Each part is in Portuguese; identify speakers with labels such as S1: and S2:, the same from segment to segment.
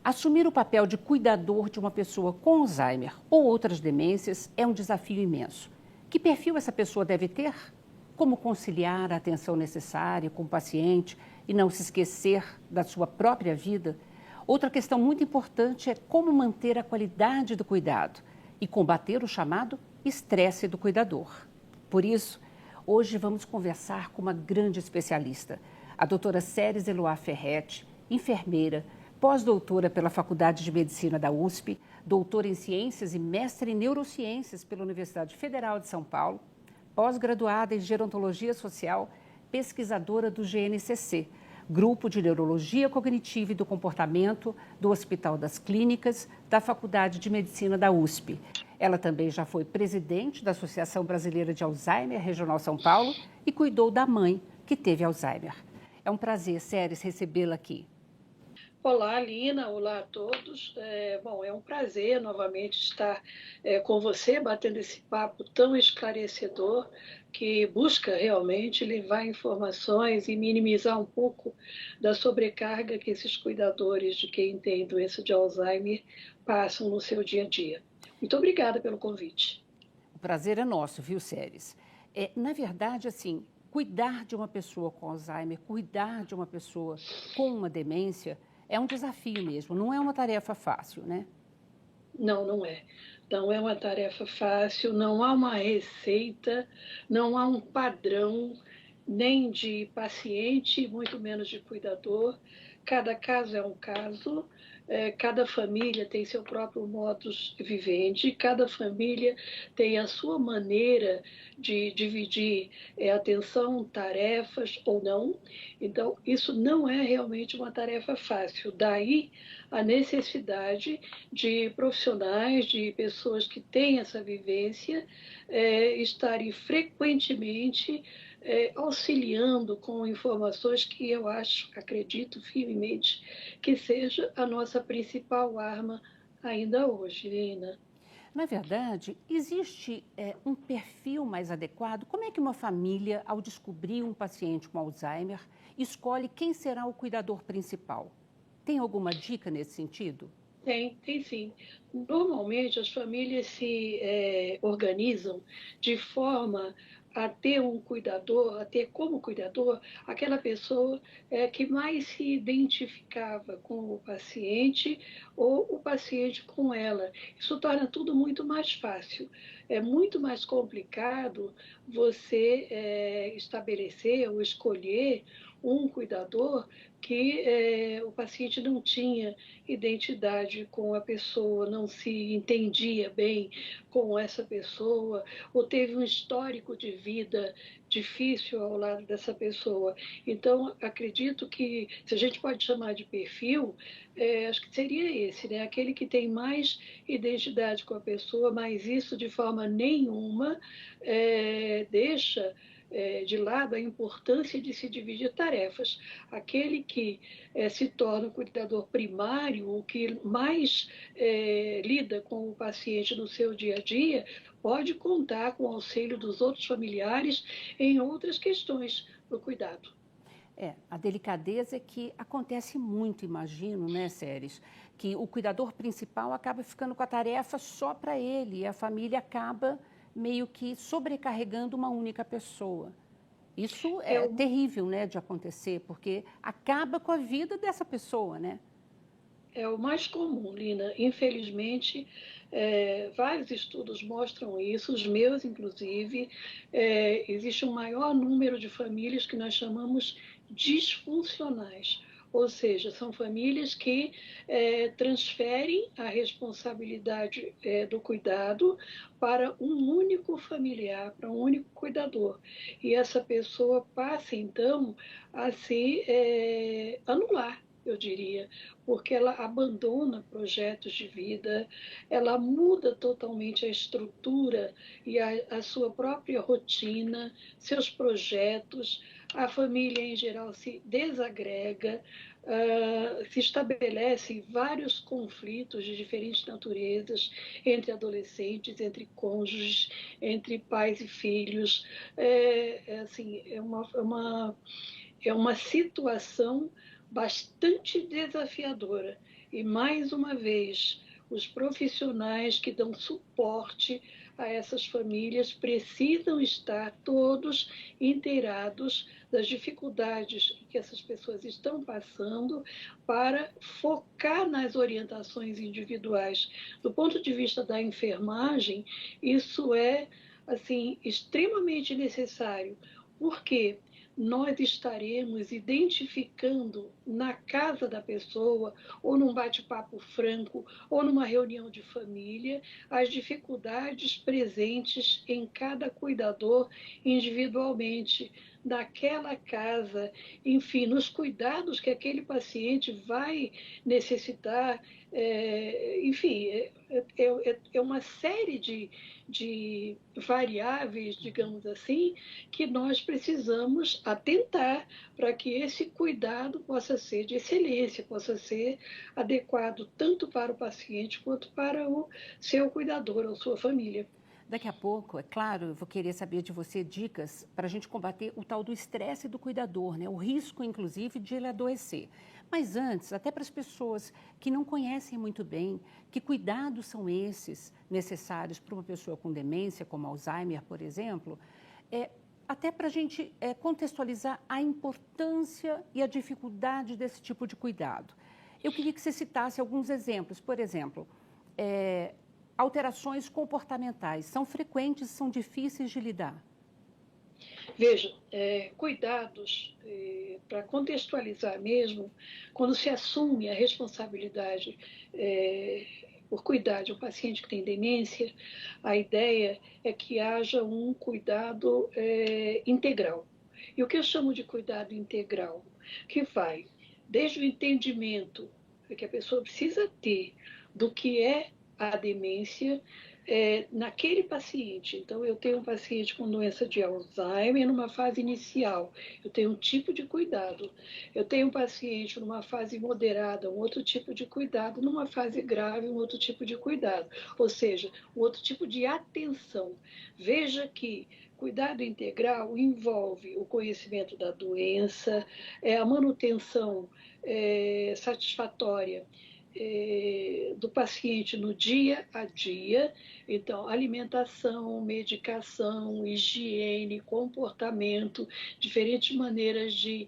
S1: Assumir o papel de cuidador de uma pessoa com Alzheimer ou outras demências é um desafio imenso. Que perfil essa pessoa deve ter? Como conciliar a atenção necessária com o paciente e não se esquecer da sua própria vida? Outra questão muito importante é como manter a qualidade do cuidado e combater o chamado estresse do cuidador. Por isso, hoje vamos conversar com uma grande especialista, a doutora Ceres Eloá Ferretti, enfermeira, pós-doutora pela Faculdade de Medicina da USP, doutora em Ciências e mestre em Neurociências pela Universidade Federal de São Paulo, pós-graduada em Gerontologia Social, pesquisadora do GNCC, Grupo de Neurologia Cognitiva e do Comportamento do Hospital das Clínicas da Faculdade de Medicina da USP. Ela também já foi presidente da Associação Brasileira de Alzheimer Regional São Paulo e cuidou da mãe que teve Alzheimer. É um prazer, Ceres, recebê-la aqui.
S2: Olá, Lina. Olá a todos. É um prazer novamente estar com você, batendo esse papo tão esclarecedor que busca realmente levar informações e minimizar um pouco da sobrecarga que esses cuidadores de quem tem doença de Alzheimer passam no seu dia a dia. Muito obrigada pelo convite.
S1: O prazer é nosso, viu, Ceres? Na verdade, assim, cuidar de uma pessoa com Alzheimer, cuidar de uma pessoa com uma demência é um desafio mesmo, não é uma tarefa fácil, né?
S2: Não, não é. Não é uma tarefa fácil, não há uma receita, não há um padrão, nem de paciente, muito menos de cuidador. Cada caso é um caso, cada família tem seu próprio modus vivendi, cada família tem a sua maneira de dividir atenção, tarefas ou não. Então, isso não é realmente uma tarefa fácil. Daí a necessidade de profissionais, de pessoas que têm essa vivência, estarem frequentemente auxiliando com informações que eu acho, acredito firmemente, que seja a nossa principal arma ainda hoje, Lina.
S1: Na verdade, existe um perfil mais adequado? Como é que uma família, ao descobrir um paciente com Alzheimer, escolhe quem será o cuidador principal? Tem alguma dica nesse sentido?
S2: Tem sim. Normalmente as famílias se organizam de forma a ter um cuidador, a ter como cuidador aquela pessoa que mais se identificava com o paciente ou o paciente com ela. Isso torna tudo muito mais fácil. É muito mais complicado você estabelecer ou escolher um cuidador que o paciente não tinha identidade com a pessoa, não se entendia bem com essa pessoa, ou teve um histórico de vida difícil ao lado dessa pessoa. Então, acredito que, se a gente pode chamar de perfil, acho que seria esse, né? Aquele que tem mais identidade com a pessoa, mas isso de forma nenhuma deixa de lado a importância de se dividir tarefas. Aquele que se torna o cuidador primário, o que mais lida com o paciente no seu dia a dia, pode contar com o auxílio dos outros familiares em outras questões do cuidado.
S1: A delicadeza é que acontece muito, imagino, né, Séries, que o cuidador principal acaba ficando com a tarefa só para ele e a família acaba meio que sobrecarregando uma única pessoa. Isso é
S2: Eu
S1: terrível, né, de acontecer, porque acaba com a vida dessa pessoa, né?
S2: É o mais comum, Lina. Infelizmente, vários estudos mostram isso, os meus, inclusive. Existe um maior número de famílias que nós chamamos disfuncionais, ou seja, são famílias que transferem a responsabilidade do cuidado para um único familiar, para um único cuidador. E essa pessoa passa, então, a se anular, eu diria, porque ela abandona projetos de vida, ela muda totalmente a estrutura e a sua própria rotina, seus projetos, a família em geral se desagrega, se estabelecem vários conflitos de diferentes naturezas entre adolescentes, entre cônjuges, entre pais e filhos. Assim, é uma situação bastante desafiadora. E, mais uma vez, os profissionais que dão suporte a essas famílias precisam estar todos inteirados das dificuldades que essas pessoas estão passando para focar nas orientações individuais. Do ponto de vista da enfermagem, isso é assim extremamente necessário, porque nós estaremos identificando na casa da pessoa, ou num bate-papo franco, ou numa reunião de família, as dificuldades presentes em cada cuidador individualmente, daquela casa, enfim, nos cuidados que aquele paciente vai necessitar, enfim, é uma série de variáveis, digamos assim, que nós precisamos atentar para que esse cuidado possa ser de excelência, possa ser adequado tanto para o paciente quanto para o seu cuidador ou sua família.
S1: Daqui a pouco, é claro, eu vou querer saber de você dicas para a gente combater o tal do estresse do cuidador, né? O risco, inclusive, de ele adoecer. Mas antes, até para as pessoas que não conhecem muito bem, que cuidados são esses necessários para uma pessoa com demência, como Alzheimer, por exemplo, até para a gente contextualizar a importância e a dificuldade desse tipo de cuidado. Eu queria que você citasse alguns exemplos. Por exemplo, alterações comportamentais são frequentes, são difíceis de lidar?
S2: Veja, cuidados, para contextualizar mesmo, quando se assume a responsabilidade por cuidar de um paciente que tem demência, a ideia é que haja um cuidado integral. E o que eu chamo de cuidado integral? Que vai desde o entendimento que a pessoa precisa ter do que é a demência naquele paciente. Então, eu tenho um paciente com doença de Alzheimer numa fase inicial, eu tenho um tipo de cuidado. Eu tenho um paciente numa fase moderada, um outro tipo de cuidado, numa fase grave, um outro tipo de cuidado. Ou seja, um outro tipo de atenção. Veja que cuidado integral envolve o conhecimento da doença, a manutenção satisfatória do paciente no dia a dia. Então, alimentação, medicação, higiene, comportamento, diferentes maneiras de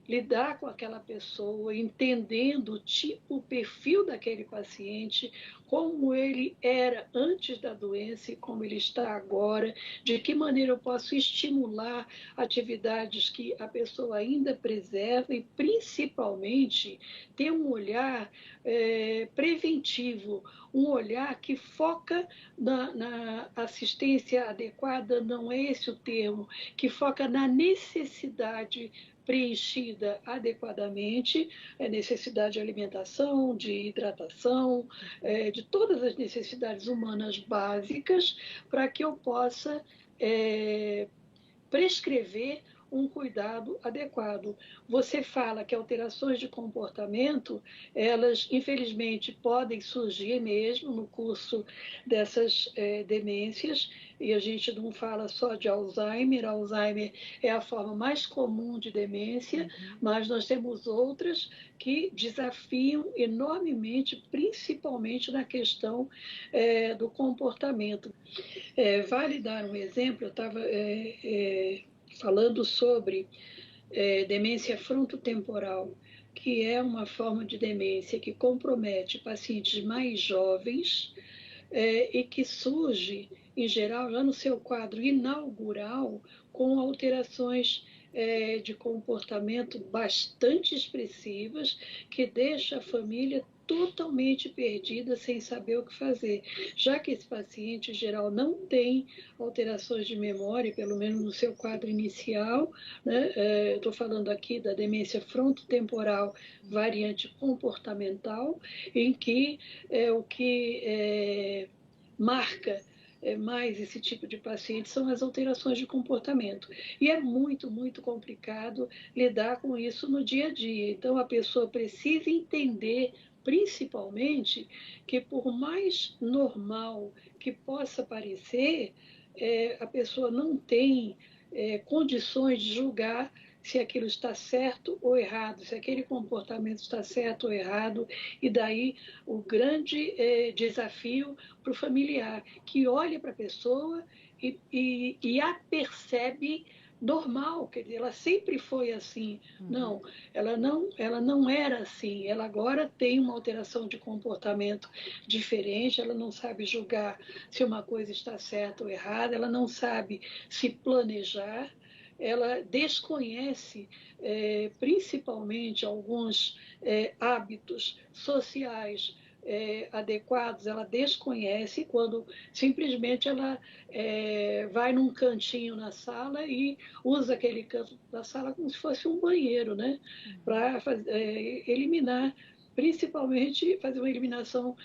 S2: lidar com aquela pessoa, entendendo o tipo, o perfil daquele paciente, como ele era antes da doença e como ele está agora, de que maneira eu posso estimular atividades que a pessoa ainda preserva e, principalmente, ter um olhar preventivo, um olhar que foca na assistência adequada, não é esse o termo, que foca na necessidade preenchida adequadamente, necessidade de alimentação, de hidratação, de todas as necessidades humanas básicas, para que eu possa prescrever um cuidado adequado. Você fala que alterações de comportamento, elas infelizmente podem surgir mesmo no curso dessas demências, e a gente não fala só de Alzheimer. Alzheimer é a forma mais comum de demência, mas nós temos outras que desafiam enormemente, principalmente na questão do comportamento. Vale dar um exemplo, eu estava falando sobre demência frontotemporal, que é uma forma de demência que compromete pacientes mais jovens e que surge, em geral, já no seu quadro inaugural, com alterações de comportamento bastante expressivas, que deixa a família totalmente perdida, sem saber o que fazer, já que esse paciente, em geral, não tem alterações de memória, pelo menos no seu quadro inicial, né? Estou falando aqui da demência frontotemporal variante comportamental, em que o que marca mais esse tipo de paciente são as alterações de comportamento. E é muito, muito complicado lidar com isso no dia a dia. Então, a pessoa precisa entender, principalmente, que por mais normal que possa parecer, a pessoa não tem condições de julgar se aquilo está certo ou errado, se aquele comportamento está certo ou errado, e daí o grande desafio para o familiar, que olha para a pessoa e a percebe normal, quer dizer, ela sempre foi assim. Não, ela não era assim. Ela agora tem uma alteração de comportamento diferente, ela não sabe julgar se uma coisa está certa ou errada, ela não sabe se planejar, ela desconhece principalmente alguns hábitos sociais adequados, ela desconhece quando simplesmente ela vai num cantinho na sala e usa aquele canto da sala como se fosse um banheiro, né? Para eliminar, principalmente fazer uma eliminação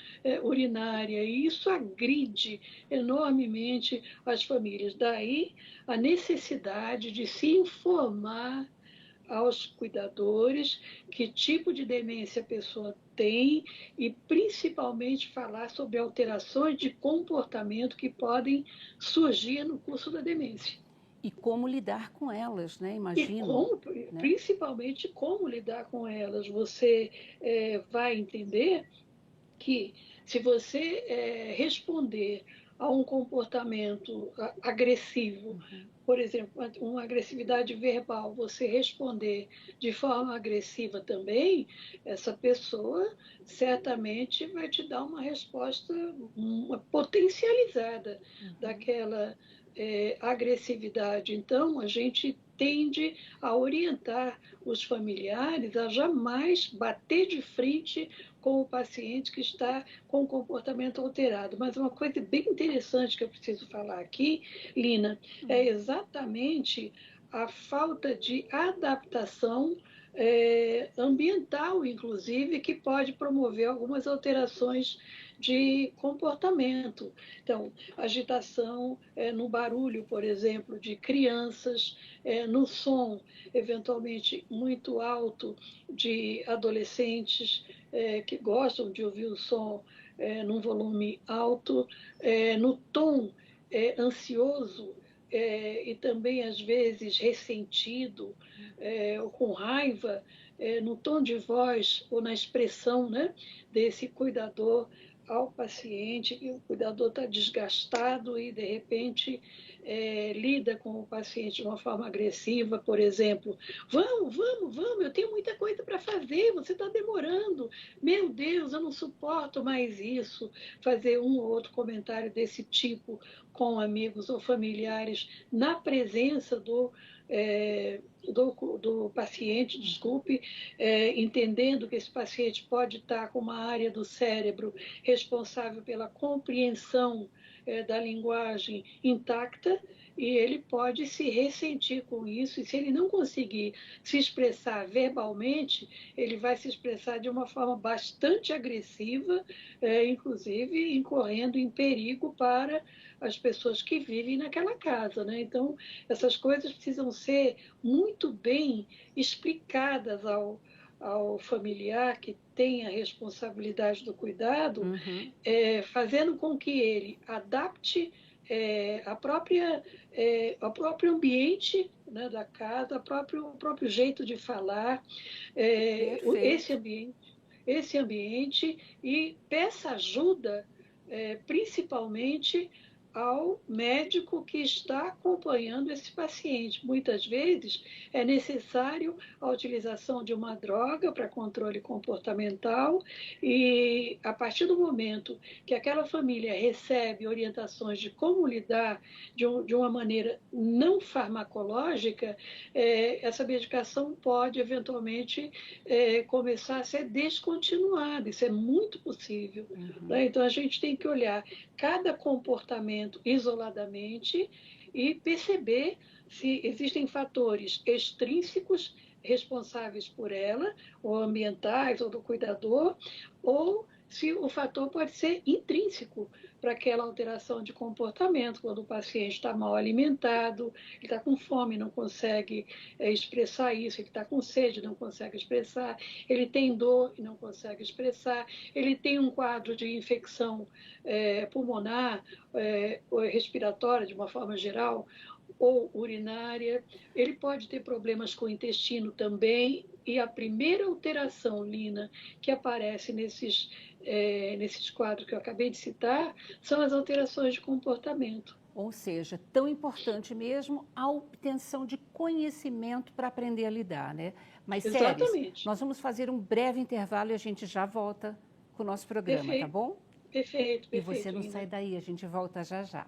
S2: urinária. E isso agride enormemente as famílias. Daí a necessidade de se informar aos cuidadores que tipo de demência a pessoa tem e principalmente falar sobre alterações de comportamento que podem surgir no curso da demência.
S1: E como lidar com elas, né?
S2: E
S1: Imagino,
S2: como,
S1: né?
S2: principalmente como lidar com elas. Você vai entender que se você responder a um comportamento agressivo, por exemplo, uma agressividade verbal, você responder de forma agressiva também, essa pessoa certamente vai te dar uma resposta uma potencializada daquela agressividade. Então, a gente tende a orientar os familiares a jamais bater de frente com o paciente que está com o comportamento alterado. Mas uma coisa bem interessante que eu preciso falar aqui, Lina, é exatamente a falta de adaptação ambiental, inclusive, que pode promover algumas alterações de comportamento. Então, agitação no barulho, por exemplo, de crianças, no som, eventualmente muito alto, de adolescentes que gostam de ouvir o som num volume alto, no tom ansioso e também, às vezes, ressentido ou com raiva, no tom de voz ou na expressão, né, desse cuidador ao paciente, que o cuidador está desgastado e, de repente, lida com o paciente de uma forma agressiva, por exemplo. Vamos, vamos, vamos, eu tenho muita coisa para fazer, você está demorando. Meu Deus, eu não suporto mais isso. Fazer um ou outro comentário desse tipo com amigos ou familiares na presença do paciente, desculpe, entendendo que esse paciente pode estar com uma área do cérebro responsável pela compreensão da linguagem intacta, e ele pode se ressentir com isso, e se ele não conseguir se expressar verbalmente, ele vai se expressar de uma forma bastante agressiva, inclusive incorrendo em perigo para as pessoas que vivem naquela casa, né? Então, essas coisas precisam ser muito bem explicadas ao familiar que tem a responsabilidade do cuidado, fazendo com que ele adapte o próprio ambiente, né, da casa, o próprio jeito de falar,
S1: Perfeito.
S2: esse ambiente e peça ajuda, principalmente ao médico que está acompanhando esse paciente. Muitas vezes é necessário a utilização de uma droga para controle comportamental e a partir do momento que aquela família recebe orientações de como lidar de uma maneira não farmacológica, essa medicação pode eventualmente começar a ser descontinuada. Isso é muito possível. Né? Então a gente tem que olhar cada comportamento isoladamente e perceber se existem fatores extrínsecos responsáveis por ela, ou ambientais, ou do cuidador, ou se o fator pode ser intrínseco para aquela alteração de comportamento, quando o paciente está mal alimentado, ele está com fome, não consegue expressar isso, ele está com sede, não consegue expressar, ele tem dor e não consegue expressar, ele tem um quadro de infecção pulmonar ou respiratória, de uma forma geral, ou urinária, ele pode ter problemas com o intestino também, e a primeira alteração, Lina, que aparece nesses quadros que eu acabei de citar, são as alterações de comportamento.
S1: Ou seja, tão importante mesmo a obtenção de conhecimento para aprender a lidar, né? Mas, Séries,
S2: Exatamente.
S1: nós vamos fazer um breve intervalo e a gente já volta com o nosso programa, tá
S2: Perfeito,
S1: bom?
S2: perfeito,
S1: E você
S2: perfeito,
S1: não sai
S2: Lina.
S1: daí, a gente volta já já.